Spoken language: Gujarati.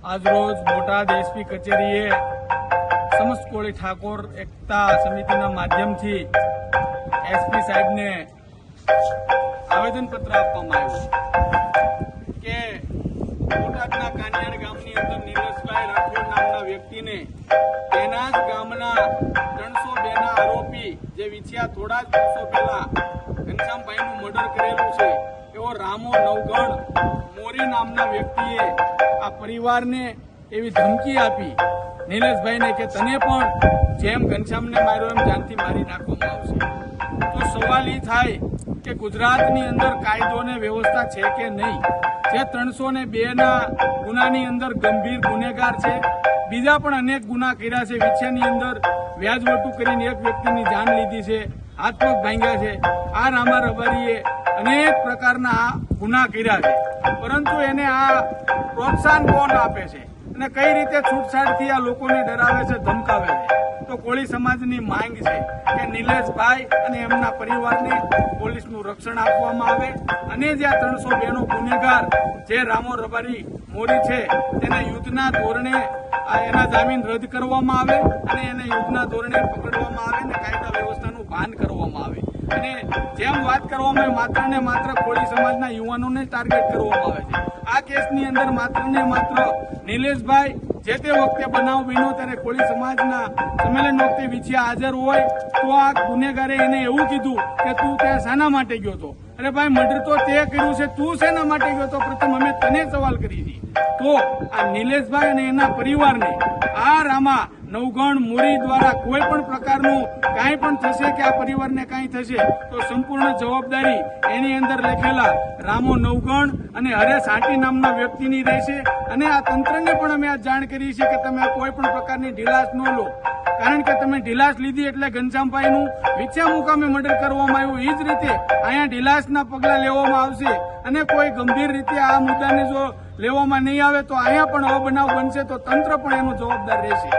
આજરોજ બોટાદ એસપી કચેરીએ સમસ્ત કોળી ઠાકોર એકતા સમિતિના માધ્યમથી એસપી સાહેબને આવેદનપત્ર આપવામાં આવ્યું કે બોટાદના કાનિયાડ ગામની અંદર નીલેશભાઈ રાઠોડ નામના વ્યક્તિને તેના જ ગામના 302 ના આરોપી જે વિછ્યા થોડા જ દિવસો પહેલા ઘનશ્યામભાઈનું મર્ડર કરેલું છે એવો રામો નવગણ મોરી નામના વ્યક્તિએ આ પરિવારને એવી ધમકી આપી નીલેશભાઈને કે તને પણ જેમ ઘનશ્યામને માર્યો એમ જાનથી મારી નાખવામાં આવશે। તો સવાલ એ થાય કે ગુજરાતની અંદર કાયદો ને વ્યવસ્થા છે કે નહીં? જે 302 ના ગુનાની અંદર ગંભીર ગુનેગાર છે, બીજા પણ અનેક ગુના કર્યા છે, વિછ્યાની અંદર વ્યાજવટું કરીને એક વ્યક્તિની જાન લીધી છે, હાથ પગ ભાંગ્યા છે, આ રામા રબારીએ અનેક પ્રકારના ગુના કર્યા છે, પરંતુ એને આ પ્રોત્સાહન કોણ આપે છે અને કઈ રીતે છૂટછાટથી આ લોકોને ડરાવે છે, ધમકાવે છે? તો કોળી સમાજની માંગ છે કે નીલેશભાઈ અને એમના પરિવારને પોલીસનું રક્ષણ આપવામાં આવે અને જે આ 302 નો ગુનેગાર જે રામો રબારી મોરી છે તેને યુદ્ધના ધોરણે એના જામીન રદ કરવામાં આવે અને એને યુદ્ધના ધોરણે પકડવામાં આવે અને કાયદા વ્યવસ્થાનું ભાન કરવામાં આવે। અને જેમ વાત કરવામાં આવે માત્ર ને માત્ર કોળી સમાજના યુવાનોને ટાર્ગેટ કરવામાં આવે છે। આ કેસની અંદર માત્ર ને માત્ર નીલેશભાઈ જે તે વખતે બનાવ બન્યો ત્યારે કોળી સમાજના સંમેલન વખતે વિછ્યા હાજર હોય તો આ ગુનેગારે એને એવું કીધું કે તું ત્યાં શાના માટે ગયો હતો? અરે ભાઈ, મર્ડર તો તે કર્યું છે, તું શેના માટે ગયો હતો? પ્રથમ અમે તને સવાલ કરી હતી। તો આ નીલેશભાઈ અને એના પરિવારને આ રામા નવગણ મોરી દ્વારા કોઈ પણ પ્રકારનું કાંઈ પણ થશે કે આ પરિવારને કાંઈ થશે તો સંપૂર્ણ જવાબદારી એની અંદર લખેલા રામો નવગણ અને હરેશ હાટી નામના વ્યક્તિની રહેશે। અને આ તંત્રને પણ અમે આ જાણ કરી છે કે તમે કોઈ પણ પ્રકારની ઢીલાસ ન લો, કારણ કે તમે ઢીલાસ લીધી એટલે ઘનશ્યામભાઈનું વિછ્યા મુકામે મર્ડર કરવામાં આવ્યું। એ જ રીતે અહીંયા ઢીલાસના પગલાં લેવામાં આવશે અને કોઈ ગંભીર રીતે આ મુદ્દાને જો લેવામાં નહીં આવે તો અહીંયા પણ અબનાવ બનશે, તો તંત્ર પણ એનું જવાબદાર રહેશે।